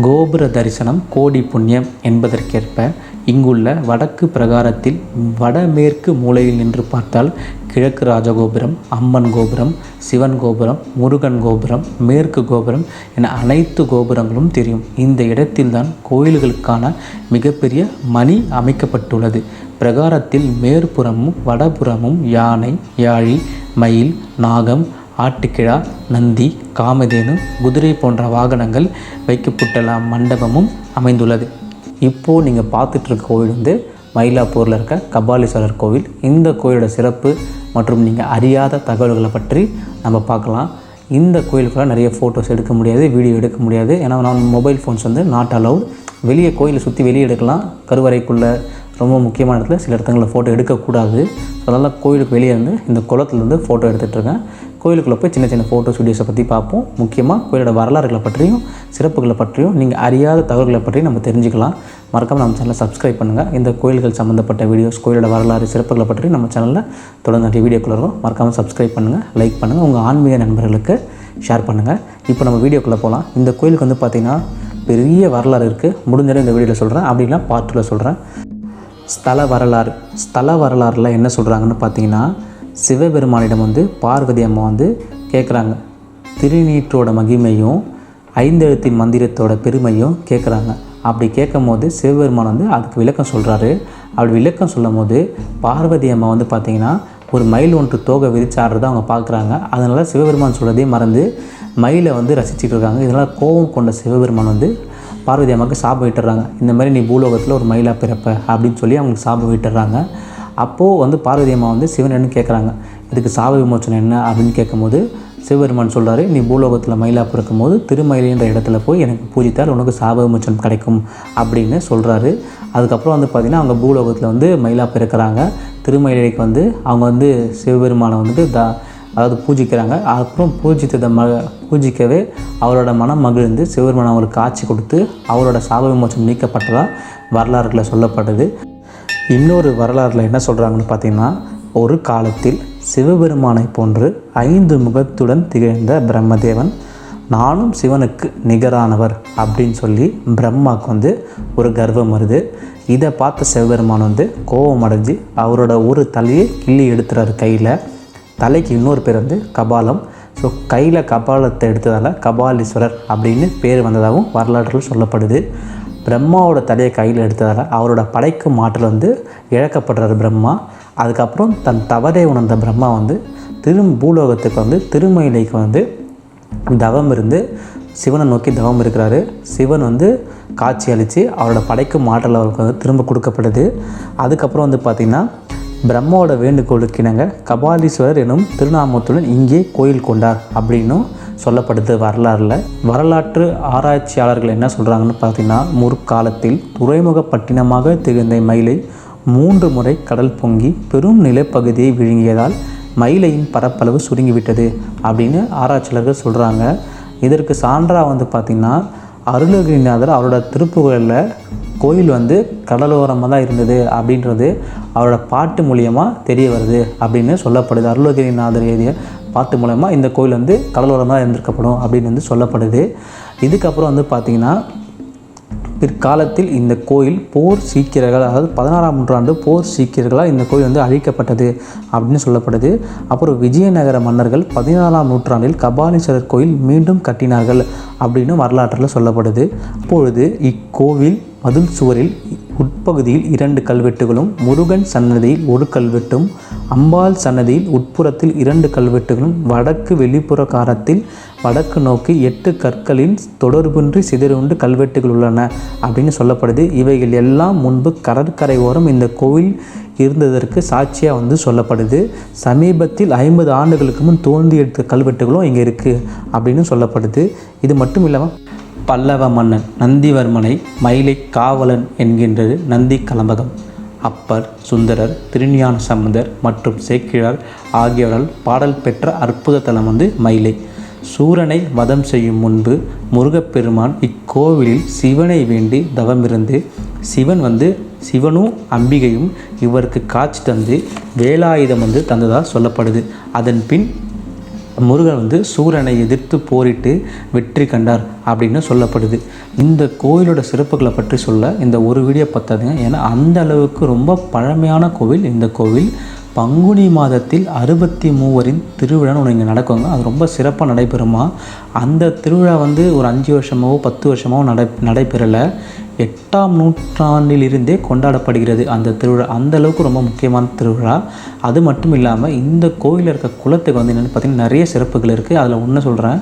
கோபுர தரிசனம் கோடி புண்ணியம் என்பதற்கேற்ப இங்குள்ள வடக்கு பிரகாரத்தில் வடமேற்கு மூலையில் நின்று பார்த்தால் கிழக்கு ராஜகோபுரம், அம்மன் கோபுரம், சிவன் கோபுரம், முருகன் கோபுரம், மேற்கு கோபுரம் என அனைத்து கோபுரங்களும் தெரியும். இந்த இடத்தில்தான் கோயில்களுக்கான மிகப்பெரிய மணி அமைக்கப்பட்டுள்ளது. பிரகாரத்தில் மேற்புறமும் வடபுறமும் யானை, யாழி, மயில், நாகம், ஆட்டுக்கிழா, நந்தி, காமதேனு, குதிரை போன்ற வாகனங்கள் வைக்கப்பட்டுள்ள மண்டபமும் அமைந்துள்ளது. இப்போது நீங்கள் பார்த்துட்ருக்க கோவில் வந்து மயிலாப்பூரில் இருக்க கபாலீஸ்வரர் கோவில். இந்த கோயிலோட சிறப்பு மற்றும் நீங்கள் அறியாத தகவல்களை பற்றி நம்ம பார்க்கலாம். இந்த கோயிலுக்குள்ள நிறைய ஃபோட்டோஸ் எடுக்க முடியாது, வீடியோ எடுக்க முடியாது. ஏன்னா மொபைல் ஃபோன்ஸ் வந்து நாட் அலவுட். வெளியே கோயிலை சுற்றி வெளியே எடுக்கலாம், கருவறைக்குள்ளே ரொம்ப முக்கியமான இடத்துல சில இடத்துங்களில் ஃபோட்டோ எடுக்கக்கூடாது. அதனால் கோயிலுக்கு வெளியே இருந்து இந்த குளத்துலேருந்து ஃபோட்டோ எடுத்துகிட்ருக்கேன். கோயிலுக்குள்ளே போய் சின்ன சின்ன ஃபோட்டோஸ் வீடியோஸை பற்றி பார்ப்போம். முக்கியமாக கோயிலோட வரலாறுகளை பற்றியும் சிறப்புகளை பற்றியும் நீங்கள் அறியாத தகவல்களை பற்றியும் நம்ம தெரிஞ்சுக்கலாம். மறக்காமல் நம்ம சேனலை சப்ஸ்கிரைப் பண்ணுங்கள். இந்த கோயில்கள் சம்மந்தப்பட்ட வீடியோஸ், கோயிலோட வரலாறு, சிறப்புகளை பற்றி நம்ம சேனலில் தொடர்ந்து நிறைய வீடியோக்குள்ள இருக்கும். மறக்காமல் சப்ஸ்கிரைப் பண்ணுங்கள், லைக் பண்ணுங்கள், உங்கள் ஆன்மீக நண்பர்களுக்கு ஷேர் பண்ணுங்கள். இப்போ நம்ம வீடியோக்குள்ளே போகலாம். இந்த கோயிலுக்கு வந்து பார்த்திங்கன்னா பெரிய வரலாறு இருக்குது. முடிஞ்சளவு இந்த வீடியோவில் சொல்கிறேன், அப்படின்னா பார்ட்டில் சொல்கிறேன். ஸ்தல வரலாறில் என்ன சொல்கிறாங்கன்னு பார்த்தீங்கன்னா, சிவபெருமானிடம் வந்து பார்வதி அம்மா வந்து கேட்குறாங்க. திருநீற்றோட மகிமையும் ஐந்தெழுத்தின் மந்திரத்தோட பெருமையும் கேட்குறாங்க. அப்படி கேட்கும் போது சிவபெருமான் வந்து அதுக்கு விளக்கம் சொல்கிறாரு. அப்படி விளக்கம் சொல்லும் போது பார்வதி அம்மா வந்து பார்த்திங்கன்னா ஒரு மயில் ஒன்று தோகை விரிச்சாடுறதை அவங்க பார்க்குறாங்க. அதனால் சிவபெருமான் சொல்கிறதே மறந்து மயிலை வந்து ரசிச்சுட்டு இருக்காங்க. இதனால் கோபம் கொண்ட சிவபெருமான் வந்து பார்வதி அம்மாவுக்கு சாபம் விட்டுறாங்க. இந்த மாதிரி நீ பூலோகத்தில் ஒரு மயிலாக பிறப்ப அப்படின்னு சொல்லி அவங்களுக்கு சாபம் விட்டுறாங்க. அப்போது வந்து பார்வதி அம்மா வந்து சிவன் கேட்குறாங்க, இதுக்கு சாப விமோச்சனம் என்ன அப்படின்னு கேட்கும்போது சிவபெருமான் சொல்கிறாரு, நீ பூலோகத்தில் மயிலாக பிறக்கும் போது திருமயிலின்ற இடத்துல போய் எனக்கு பூஜித்தால் உனக்கு சாப விமோச்சனம் கிடைக்கும் அப்படின்னு சொல்கிறாரு. அதுக்கப்புறம் வந்து பார்த்திங்கன்னா அவங்க பூலோகத்தில் வந்து மயிலாக பிறக்கிறாங்க. திருமயிலைக்கு வந்து அவங்க வந்து சிவபெருமானை வந்துட்டு அதாவது பூஜிக்கிறாங்க. அப்புறம் பூஜிக்கவே அவரோட மனம் மகிழ்ந்து சிவபெருமான் அவருக்கு காட்சி கொடுத்து அவரோட சாப விமோச்சனம் நீக்கப்பட்டதாக வரலாறுகளை சொல்லப்படுது. இன்னொரு வரலாறில் என்ன சொல்கிறாங்கன்னு பார்த்திங்கன்னா, ஒரு காலத்தில் சிவபெருமானை போன்று 5 முகத்துடன் திகழ்ந்த பிரம்மதேவன் நானும் சிவனுக்கு நிகரானவர் அப்படின்னு சொல்லி பிரம்மாவுக்கு வந்து ஒரு கர்வம் வருது. இதை பார்த்த சிவபெருமான் வந்து கோபம் அடைஞ்சு அவரோட ஒரு தலையை கிள்ளி எடுத்துறாரு கையில். தலைக்கு இன்னொரு பேர் வந்து கபாலம். ஸோ கையில் கபாலத்தை எடுத்ததால் கபாலீஸ்வரர் அப்படின்னு பேர் வந்ததாகவும் வரலாற்றில் சொல்லப்படுது. பிரம்மாவோட தலையை கையில் எடுத்ததால் அவரோட படைக்கும் ஆற்றல் வந்து இழக்கப்படுறாரு பிரம்மா. அதுக்கப்புறம் தன் தவறை உணர்ந்த பிரம்மா வந்து பூலோகத்துக்கு வந்து திருமயிலைக்கு வந்து தவம் இருந்து சிவனை நோக்கி தவம் இருக்கிறாரு. சிவன் வந்து காட்சி அளித்து அவரோட படைக்கும் ஆற்றல் அவருக்கு வந்து திரும்ப கொடுக்கப்படுது. அதுக்கப்புறம் வந்து பார்த்திங்கன்னா பிரம்மாவோட வேண்டுகோளுக்கு இணங்க கபாலீஸ்வரர் எனும் திருநாமத்துடன் இங்கே கோயில் கொண்டார் அப்படின்னும் சொல்லப்படுது வரலாறில். வரலாற்று ஆராய்ச்சியாளர்கள் என்ன சொல்கிறாங்கன்னு பார்த்தீங்கன்னா, முற்காலத்தில் துறைமுகப்பட்டினமாக திகழ்ந்த மயிலை 3 முறை கடல் பொங்கி பெரும் நிலப்பகுதியை விழுங்கியதால் மயிலையின் பரப்பளவு சுருங்கிவிட்டது அப்படின்னு ஆராய்ச்சியாளர்கள் சொல்கிறாங்க. இதற்கு சான்றாக வந்து பார்த்திங்கன்னா அருணகிரிநாதர் அவரோட திருப்புகழில் கோயில் வந்து கடலோரமாக தான் இருந்தது அப்படின்றது அவரோட பாட்டு மூலியமாக தெரிய வருது அப்படின்னு சொல்லப்படுது. அருணகிரிநாதர் எழுதிய பாட்டு மூலமா இந்த கோயில் வந்து கடலோரமாக தான் இருந்திருக்கப்படும் அப்படின்னு வந்து சொல்லப்படுது. இதுக்கப்புறம் வந்து பார்த்திங்கன்னா பிற்காலத்தில் இந்த கோயில் போர் சீக்கியர்கள், அதாவது 16ஆம் நூற்றாண்டு போர் சீக்கியர்களால் இந்த கோயில் வந்து அழிக்கப்பட்டது அப்படின்னு சொல்லப்படுது. அப்புறம் விஜயநகர மன்னர்கள் 14ஆம் நூற்றாண்டில் கபாலீஸ்வரர் கோயில் மீண்டும் கட்டினார்கள் அப்படின்னு வரலாற்றில் சொல்லப்படுது. அப்பொழுது இக்கோவில் மதில் சுவரில் உட்பகுதியில் 2 கல்வெட்டுகளும், முருகன் சன்னதியில் 1 கல்வெட்டும், அம்பாள் சன்னதியில் உட்புறத்தில் 2 கல்வெட்டுகளும், வடக்கு வெளிப்புற காரத்தில் வடக்கு நோக்கி 8 கற்களின் தொடர்பின்றி சிதறுண்டு கல்வெட்டுகள் உள்ளன அப்படின்னு சொல்லப்படுது. இவைகள் எல்லாம் முன்பு கடற்கரை ஓரம் இந்த கோவில் இருந்ததற்கு சாட்சியாக வந்து சொல்லப்படுது. சமீபத்தில் 50 ஆண்டுகளுக்கு முன் தோண்டி எடுத்த கல்வெட்டுகளும் இங்கே இருக்குது அப்படின்னு சொல்லப்படுது. இது மட்டும் இல்லாமல் பல்லவ மன்னன் நந்திவர்மனை மயிலை காவலன் என்கின்றது நந்தி கலம்பகம். அப்பர், சுந்தரர், திருஞான சம்பந்தர் மற்றும் சேக்கிழார் ஆகியோரால் பாடல் பெற்ற அற்புத தலம் வந்து மயிலை. சூரனை வதம் செய்யும் முன்பு முருகப்பெருமான் இக்கோவிலில் சிவனை வேண்டி தவமிருந்து சிவனும் அம்பிகையும் இவருக்கு காட்சி தந்து வேலாயுதம் வந்து தந்ததாக சொல்லப்படுது. அதன் பின் முருகன் வந்து சூரனை எதிர்த்து போரிட்டு வெற்றி கண்டார் அப்படின்னு சொல்லப்படுது. இந்த கோயிலோட சிறப்புகளை பற்றி சொல்ல இந்த ஒரு வீடியோ பார்த்தாதுங்க. ஏன்னா அந்த அளவுக்கு ரொம்ப பழமையான கோவில் இந்த கோவில். பங்குனி மாதத்தில் 63 திருவிழான்னு ஒன்று இங்கே நடக்குங்க. அது ரொம்ப சிறப்பாக நடைபெறுமா. அந்த திருவிழா வந்து ஒரு 5 வருஷமோ 10 வருஷமோ நடைபெறலை. 8ஆம் நூற்றாண்டிலிருந்தே கொண்டாடப்படுகிறது அந்த திருவிழா. அந்த அளவுக்கு ரொம்ப முக்கியமான திருவிழா. அது மட்டும் இல்லாமல் இந்த கோயிலில் இருக்க குலத்துக்கு வந்து என்னென்னு பார்த்திங்கன்னா நிறைய சிறப்புகள் இருக்குது. அதில் ஒன்று சொல்கிறேன்.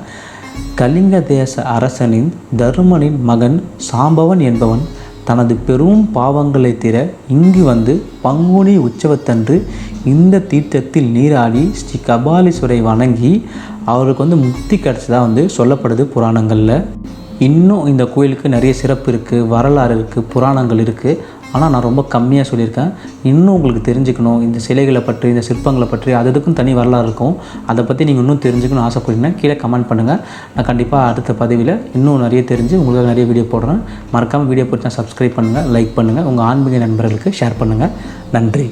கலிங்க தேச அரசனின் தருமனின் மகன் சாம்பவன் என்பவன் தனது பெரும் பாவங்களை தீர இங்கு வந்து பங்குனி உற்சவத்தன்று இந்த தீர்த்தத்தில் நீராடி ஸ்ரீ கபாலீஸ்வரை வணங்கி அவருக்கு வந்து முக்தி கிடச்சதாக வந்து சொல்லப்படுது புராணங்களில். இன்னும் இந்த கோயிலுக்கு நிறைய சிறப்பு இருக்குது, வரலாறு இருக்குது, புராணங்கள் இருக்குது. ஆனால் நான் ரொம்ப கம்மியாக சொல்லியிருக்கேன். இன்னும் உங்களுக்கு தெரிஞ்சுக்கணும் இந்த சிலைகளை பற்றி, இந்த சிற்பங்களை பற்றி, அதுக்கும் தனி வரலாறு இருக்கும். அதை பற்றி நீங்கள் இன்னும் தெரிஞ்சுக்கணும்னு ஆசைப்பட்டீங்கன்னா கீழே கமெண்ட் பண்ணுங்கள். நான் கண்டிப்பாக அடுத்த பதிவில் இன்னும் நிறைய தெரிஞ்சு உங்களுக்கு நிறைய வீடியோ போடுறேன். மறக்காமல் வீடியோ பிடிச்சா சப்ஸ்கிரைப் பண்ணுங்கள், லைக் பண்ணுங்கள், உங்கள் ஆன்மீக நண்பர்களுக்கு ஷேர் பண்ணுங்கள். நன்றி.